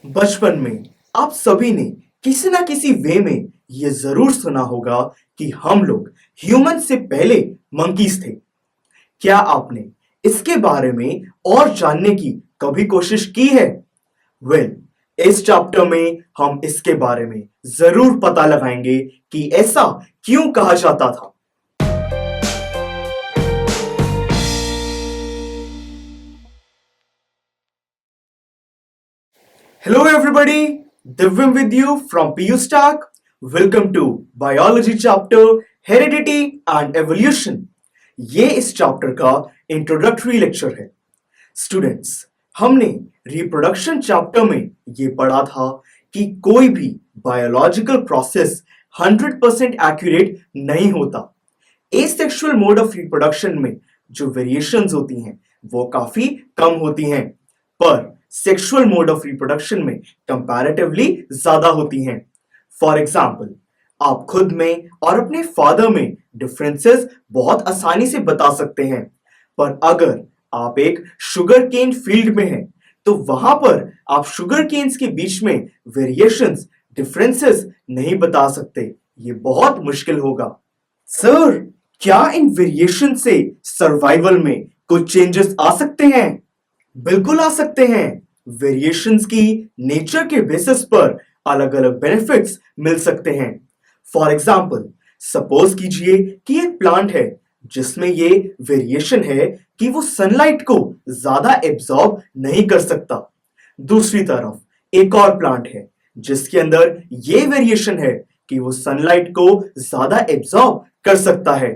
बचपन में आप सभी ने किसी ना किसी वे में ये जरूर सुना होगा कि हम लोग ह्यूमन से पहले मंकीज थे। क्या आपने इसके बारे में और जानने की कभी कोशिश की है? वेल, इस चैप्टर में हम इसके बारे में जरूर पता लगाएंगे कि ऐसा क्यों कहा जाता था। Hello everybody, Divyam with you from PU Stack. Welcome to Biology chapter Heredity and Evolution. ये इस चैप्टर का इंट्रोडक्टरी लेक्चर है। स्टूडेंट्स, हमने रिप्रोडक्शन चैप्टर में ये पढ़ा था कि कोई भी बायोलॉजिकल प्रोसेस 100% एक्यूरेट नहीं होता। एसेक्सुअल मोड ऑफ रिप्रोडक्शन में जो वेरिएशंस होती हैं वो काफी कम होती हैं, पर सेक्सुअल मोड ऑफ रिप्रोडक्शन में कंपैरेटिवली ज्यादा होती हैं। फॉर एग्जाम्पल, आप खुद में और अपने फादर में डिफरेंसेस बहुत आसानी से बता सकते हैं, पर अगर आप एक शुगर केन फील्ड में हैं तो वहां पर आप शुगर केन्स के बीच में वेरिएशंस, डिफरेंसेस नहीं बता सकते। ये बहुत मुश्किल होगा। सर, क्या इन वेरिएशन से सर्वाइवल में कुछ चेंजेस आ सकते हैं? बिल्कुल आ सकते हैं। वेरिएशंस की नेचर के बेसिस पर अलग अलग बेनिफिट्स मिल सकते हैं। फॉर एग्जाम्पल, सपोज कीजिए कि एक प्लांट है जिसमें ये वेरिएशन है कि वो सनलाइट को ज्यादा एब्जॉर्ब नहीं कर सकता। दूसरी तरफ एक और प्लांट है जिसके अंदर ये वेरिएशन है कि वो सनलाइट को ज्यादा एब्जॉर्ब कर सकता है।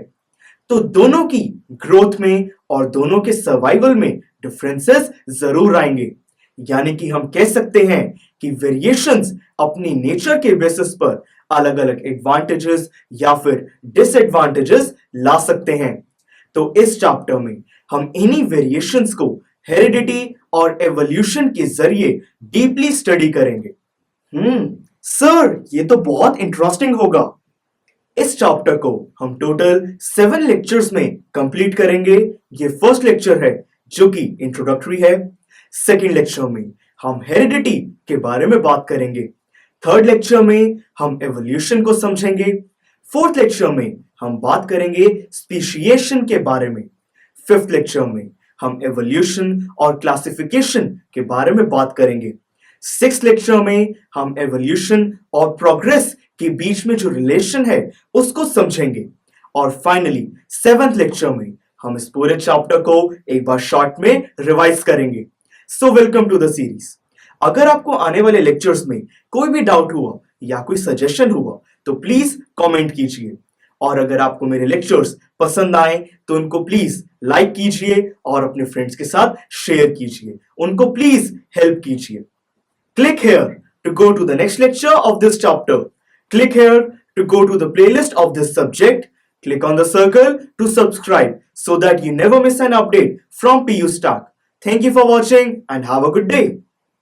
तो दोनों की ग्रोथ में और दोनों के सर्वाइवल में डिफरेंसेस जरूर आएंगे। यानी कि हम कह सकते हैं कि वेरिएशंस अपनी नेचर के बेसिस पर अलग अलग एडवांटेजेस या फिर डिसएडवांटेजेस ला सकते हैं। तो इस चैप्टर में हम इन्हीं वेरिएशंस को हेरिडिटी और एवोल्यूशन के जरिए डीपली स्टडी करेंगे। सर, ये तो बहुत इंटरेस्टिंग होगा। इस चैप्टर को हम टोटल 7 लेक्चर्स में कंप्लीट करेंगे। ये फर्स्ट लेक्चर है जो कि इंट्रोडक्टरी है। सेकंड लेक्चर में हम हेरिडिटी के बारे में बात करेंगे। थर्ड लेक्चर में हम एवोल्यूशन को समझेंगे। फोर्थ लेक्चर में हम बात करेंगे स्पीशिएशन के बारे में। फिफ्थ लेक्चर में हम एवोल्यूशन और क्लासिफिकेशन के बारे में बात करेंगे। सिक्स लेक्चर में हम एवोल्यूशन और प्रोग्रेस के बीच में जो रिलेशन है उसको समझेंगे। और फाइनली सेवेंथ लेक्चर में हम इस पूरे चैप्टर को एक बार शॉर्ट में रिवाइज करेंगे। So welcome to the series. अगर आपको आने वाले लेक्चर्स में कोई भी डाउट हुआ या कोई सजेशन हुआ तो प्लीज कमेंट कीजिए। और अगर आपको मेरे लेक्चर्स पसंद आए तो उनको प्लीज लाइक कीजिए और अपने फ्रेंड्स के साथ शेयर कीजिए। उनको प्लीज हेल्प कीजिए। Click here to go to the next lecture of this chapter. Click here to go to the playlist of this subject. Click on the circle to subscribe so that you never miss an update from PU Stack. Thank you for watching and have a good day.